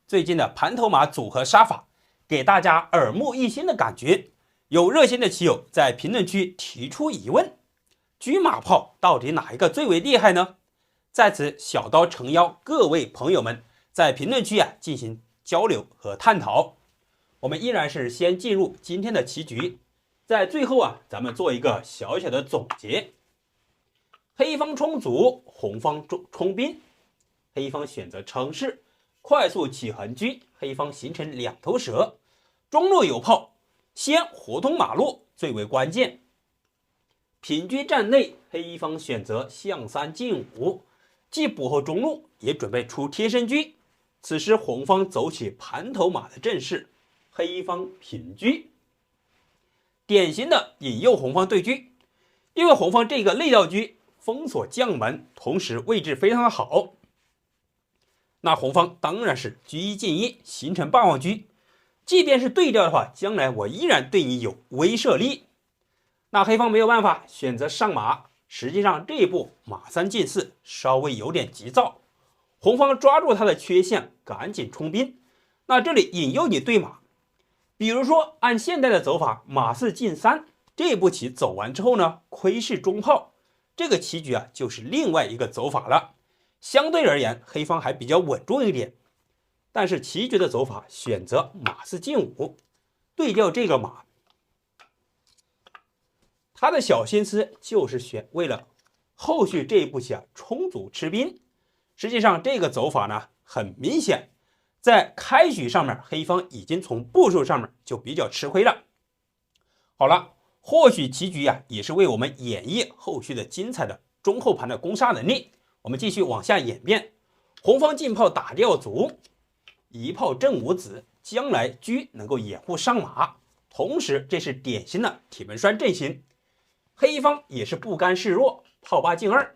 最近的盘头马组合杀法给大家耳目一新的感觉，有热心的棋友在评论区提出疑问：车马炮到底哪一个最为厉害呢？在此小刀诚邀各位朋友们在评论区进行交流和探讨。我们依然是先进入今天的棋局，在最后咱们做一个小小的总结。黑方冲卒，红方冲兵，黑方选择乘势，快速起横车，黑方形成两头蛇，中路有炮，先活通马路最为关键。平车站内，黑方选择向3进5，既补后中路，也准备出贴身车。此时红方走起盘头马的阵势，黑方平车，典型的引诱红方对车。因为红方这个内道车封锁将门，同时位置非常的好，那红方当然是车1进1，形成霸王车。即便是对调的话，将来我依然对你有威慑力。那黑方没有办法，选择上马。实际上这一步马3进4稍微有点急躁，红方抓住他的缺陷，赶紧冲兵。那这里引诱你对马，比如说按现代的走法，马4进3，这步棋走完之后呢，窥视中炮，这个棋局就是另外一个走法了。相对而言，黑方还比较稳重一点。但是棋局的走法选择马4进5，对调这个马，他的小心思就是为了后续这一步棋充足吃兵。实际上这个走法呢，很明显在开局上面黑方已经从步数上面就比较吃亏了。好了，或许棋局也是为我们演绎后续的精彩的中后盘的攻杀能力。我们继续往下演变，红方进炮打掉卒，一炮正5子，将来车能够掩护上马，同时这是典型的铁门栓阵型。黑方也是不甘示弱，炮8进2，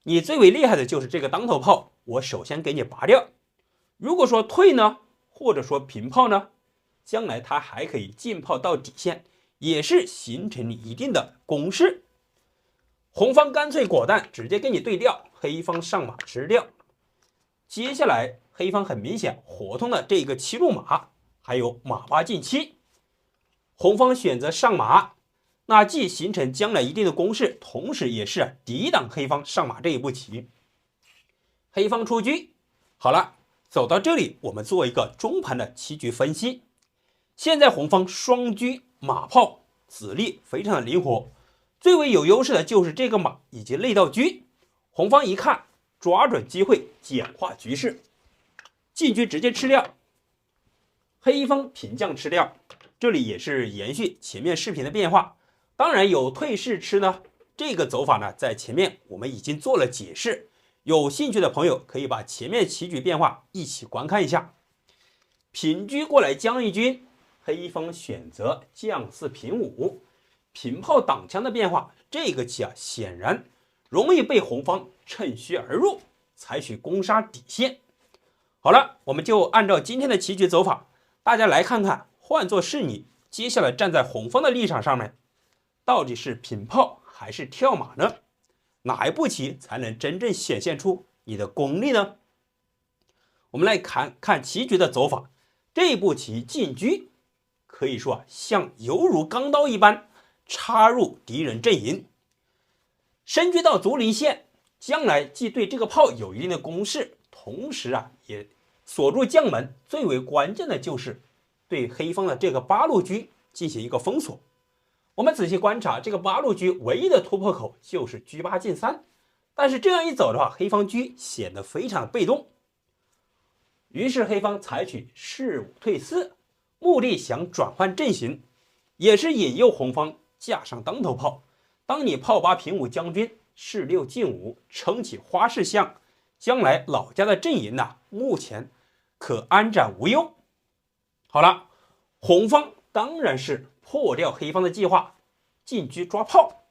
你最为厉害的就是这个当头炮，我首先给你拔掉。如果说退呢，或者说平炮呢，将来他还可以进炮到底线，也是形成你一定的攻势。红方干脆果断，直接跟你对调，黑方上马吃掉。接下来黑方很明显活通了这个7路马，还有马8进7，红方选择上马，那既形成将来一定的攻势，同时也是抵挡黑方上马这一步棋。黑方出车，好了，走到这里我们做一个中盘的棋局分析。现在红方双车马炮子力非常的灵活，最为有优势的就是这个马以及内道车。红方一看，抓准机会简化局势，进车直接吃掉，黑方平将吃掉。这里也是延续前面视频的变化，当然有退势吃呢，这个走法呢在前面我们已经做了解释，有兴趣的朋友可以把前面棋局变化一起观看一下。平车过来将一军，黑方选择将4平5，平炮挡枪的变化，这个棋显然容易被红方趁虚而入，采取攻杀底线。好了，我们就按照今天的棋局走法，大家来看看，换作是你，接下来站在红方的立场上面，到底是平炮还是跳马呢？哪一步棋才能真正显现出你的功力呢？我们来看看棋局的走法，这步棋进车可以说像犹如钢刀一般插入敌人阵营，深车到卒离线，将来既对这个炮有一定的攻势，同时也锁住将门，最为关键的就是对黑方的这个8路车进行一个封锁。我们仔细观察，这个8路车唯一的突破口就是车8进3，但是这样一走的话，黑方车显得非常被动。于是黑方采取士5退4，目的想转换阵型，也是引诱红方架上当头炮。当你炮8平5将军，士6进5，撑起花式象，将来老家的阵营目前可安展无忧。好了，红方当然是破掉黑方的计划，进车抓炮。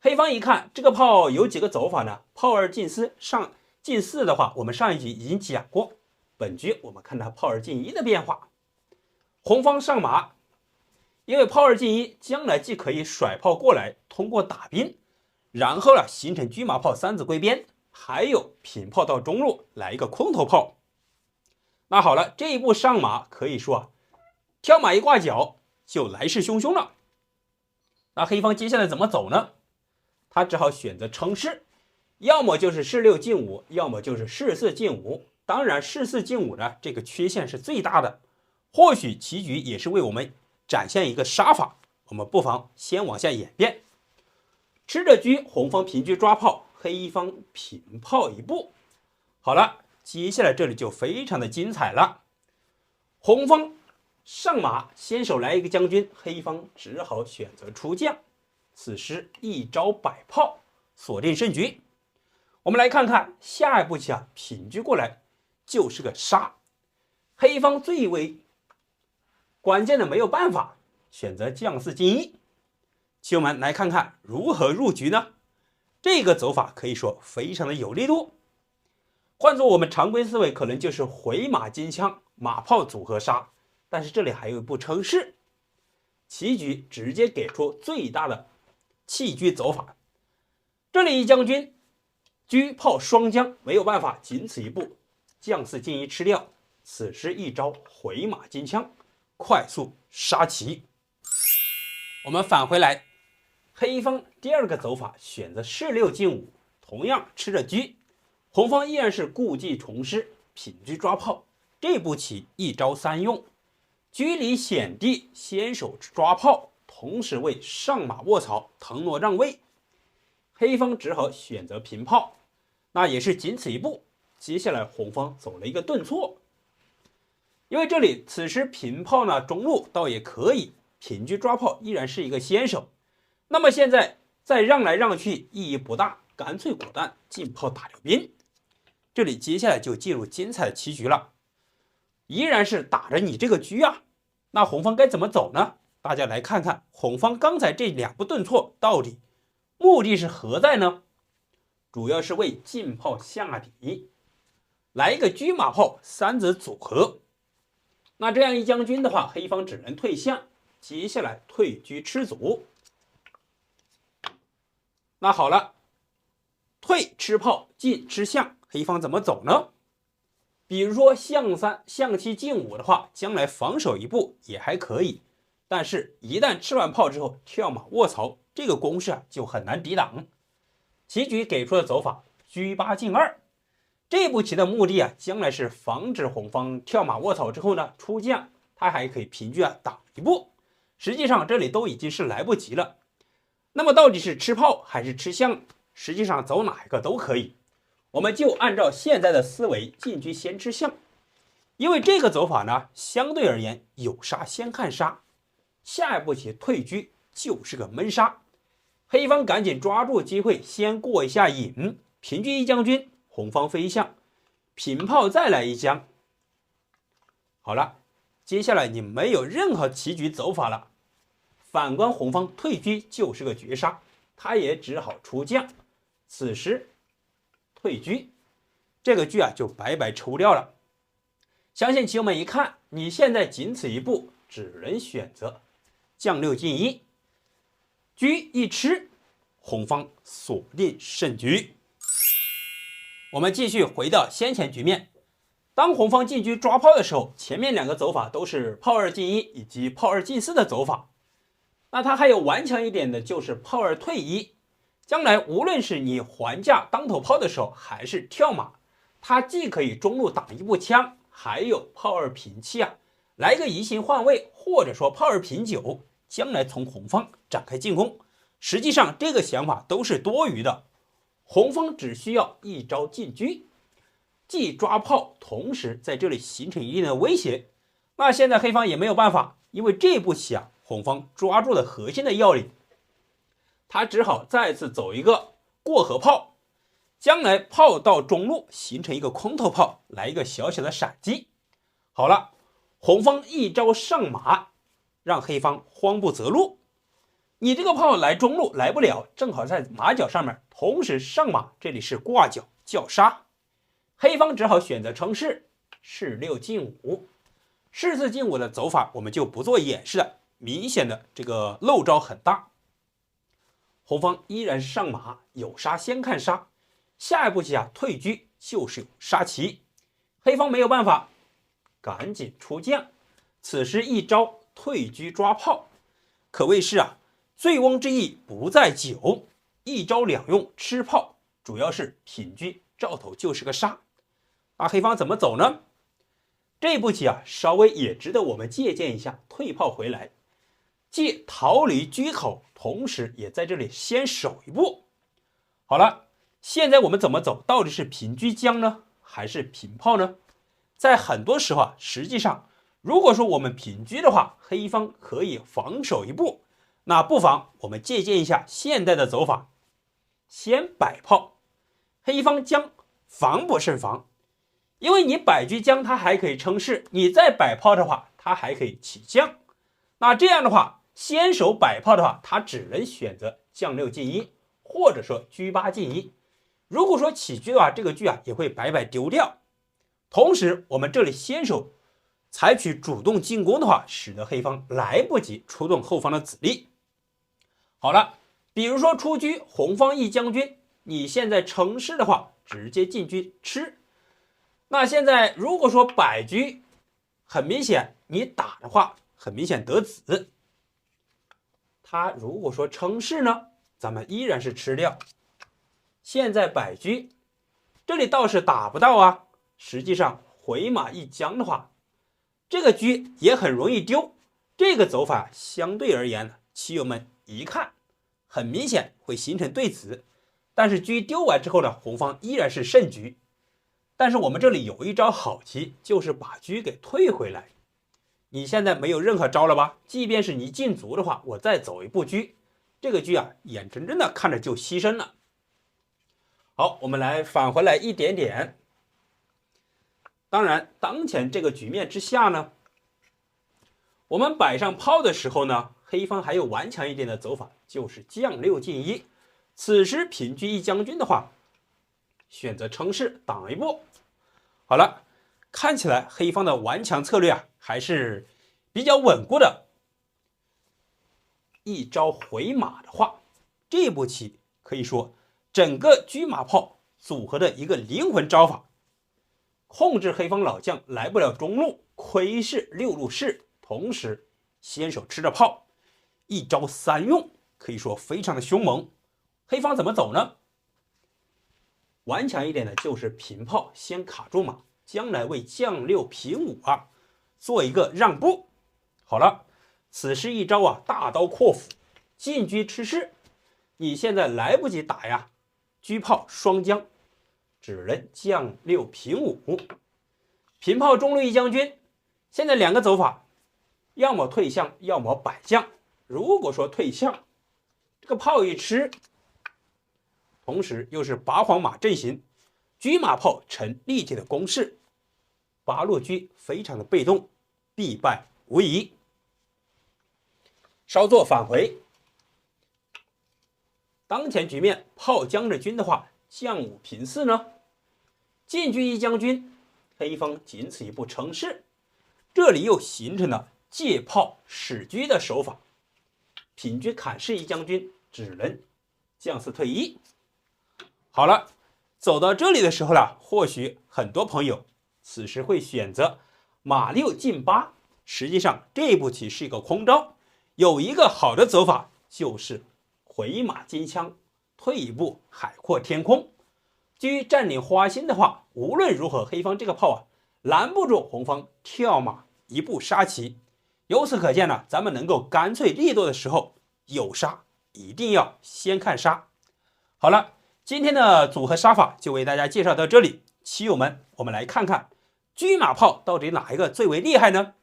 黑方一看这个炮有几个走法呢？炮2进4，上进4的话，我们上一局已经讲过。本局我们看它炮2进1的变化。红方上马，因为炮2进1，将来既可以甩炮过来，通过打兵，然后形成车马炮3子归边，还有平炮到中路来一个空头炮。那好了，这一步上马可以说跳马一挂角就来势汹汹了。那黑方接下来怎么走呢？他只好选择乘势，要么就是士6进5，要么就是士4进5。当然士4进5呢，这个缺陷是最大的。或许棋局也是为我们展现一个杀法，我们不妨先往下演变。吃着车，红方平车抓炮，黑方平炮一步。好了，接下来这里就非常的精彩了。红方上马，先手来一个将军，黑方只好选择出将。此时一招摆炮，锁定胜局。我们来看看下一步棋平车过来就是个杀。黑方最为关键的没有办法，选择将4进1。棋友们来看看如何入局呢？这个走法可以说非常的有力度。换做我们常规思维，可能就是回马金枪，马炮组合杀。但是这里还有一步乘势，棋局直接给出最大的弃车走法。这里一将军，车炮双将，没有办法，仅此一步，将4进1吃掉。此时一招回马金枪，快速杀棋。我们返回来，黑方第二个走法选择士6进5，同样吃着车。红方依然是故技重施，品车抓炮。这步棋一招3用，车离险地，先手抓炮，同时为上马卧槽腾挪让位。黑方只好选择平炮，那也是仅此一步。接下来红方走了一个顿挫，因为这里此时平炮呢中路倒也可以，品车抓炮依然是一个先手。那么现在再让来让去意义不大，干脆果断进炮打掉兵。这里接下来就进入精彩的棋局了，依然是打着你这个车啊。那红方该怎么走呢？大家来看看红方刚才这2步顿挫到底目的是何在呢？主要是为进炮下底，来一个车马炮3子组合。那这样一将军的话，黑方只能退象，接下来退车吃卒。那好了，退吃炮，进吃象，黑方怎么走呢？比如说象3、象7进5的话，将来防守一步也还可以，但是一旦吃完炮之后跳马卧槽，这个攻势就很难抵挡。棋局给出的走法车8进2，这步棋的目的将来是防止红方跳马卧槽之后呢出将，他还可以平车挡一步。实际上这里都已经是来不及了。那么到底是吃炮还是吃象？实际上走哪一个都可以。我们就按照现在的思维，进车先吃象，因为这个走法呢相对而言有杀先看杀，下一步棋退车就是个闷杀。黑方赶紧抓住机会，先过一下瘾，平车一将军，红方飞象，平炮再来一将。好了，接下来你没有任何棋局走法了。反观红方退车就是个绝杀，他也只好出将。此时退车，这个车就白白抽掉了。相信棋友们一看，你现在仅此一步，只能选择将6进1，车一吃，红方锁定胜局。我们继续回到先前局面，当红方进车抓炮的时候，前面2个走法都是炮2进1以及炮2进4的走法。那它还有顽强一点的就是炮2退1，将来无论是你还价当头炮的时候，还是跳马，它既可以中路挡一步枪，还有炮2平7来个移形换位，或者说炮2平9，将来从红方展开进攻。实际上这个想法都是多余的，红方只需要一招进车，既抓炮，同时在这里形成一定的威胁。那现在黑方也没有办法，因为这步棋红方抓住了核心的要领，他只好再次走一个过河炮，将来炮到中路形成一个空头炮，来一个小小的闪击。好了，红方一招上马，让黑方慌不择路。你这个炮来中路来不了，正好在马脚上面，同时上马，这里是挂角叫杀。黑方只好选择乘势，士6进5。士4进5的走法我们就不做演示了，明显的这个漏招很大。红方依然是上马，有杀先看杀，下一步棋退车就是有杀棋。黑方没有办法，赶紧出将。此时一招退车抓炮，可谓是醉翁之意不在酒，一招两用吃炮，主要是品车兆头就是个杀。那黑方怎么走呢？这步棋稍微也值得我们借鉴一下，退炮回来，既逃离车口，同时也在这里先守一步。好了，现在我们怎么走？到底是平车将呢，还是平炮呢？在很多时候实际上如果说我们平车的话，黑方可以防守一步，那不妨我们借鉴一下现代的走法，先摆炮，黑方将防不胜防。因为你摆车将它还可以称势，你再摆炮的话它还可以起将。那这样的话，先手摆炮的话，他只能选择将6进1，或者说车8进1。如果说起车的话，这个车也会白白丢掉。同时我们这里先手采取主动进攻的话，使得黑方来不及出动后方的子力。好了，比如说出车红方一将军，你现在乘势的话直接进车吃。那现在如果说摆车，很明显你打的话很明显得子，他如果说乘势呢，咱们依然是吃掉。现在摆车，这里倒是打不到实际上回马一将的话，这个车也很容易丢。这个走法相对而言，棋友们一看很明显会形成对子，但是车丢完之后呢，红方依然是胜局。但是我们这里有一招好棋，就是把车给退回来。你现在没有任何招了吧？即便是你进卒的话，我再走一步车，这个车眼睁睁的看着就牺牲了。好，我们来返回来一点点。当然当前这个局面之下呢，我们摆上炮的时候呢，黑方还有顽强一点的走法，就是将6进1。此时平车一将军的话，选择乘势挡一步。好了，看起来黑方的顽强策略还是比较稳固的。一招回马的话，这步棋可以说整个车马炮组合的一个灵魂招法，控制黑方老将来不了中路，窥视6路士，同时先手吃着炮，一招3用，可以说非常的凶猛。黑方怎么走呢？顽强一点的就是平炮，先卡住马，将来为将6平5做一个让步。好了，此时一招大刀阔斧，进车吃势。你现在来不及打呀，车炮双将，只能将6平5。平炮中路一将军，现在两个走法，要么退象，要么摆将。如果说退象，这个炮一吃，同时又是拔黄马阵型，车马炮成立体的攻势，八路车非常的被动，必败无疑。稍作返回，当前局面炮将着军的话，将5平4呢，进车一将军，黑方仅此一步乘势，这里又形成了借炮使车的手法，平车砍士一将军只能将4退1。好了，走到这里的时候呢，或许很多朋友此时会选择马6进8，实际上这步棋是一个空招，有一个好的走法就是回马金枪，退一步海阔天空。基于占领花心的话，无论如何黑方这个炮拦不住红方跳马一步杀棋。由此可见呢，咱们能够干脆利落的时候有杀一定要先看杀。好了，今天的组合杀法就为大家介绍到这里，棋友们，我们来看看车马炮到底哪一个最为厉害呢？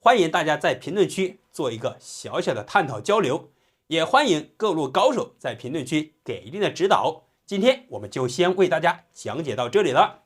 欢迎大家在评论区做一个小小的探讨交流，也欢迎各路高手在评论区给一定的指导。今天我们就先为大家讲解到这里了。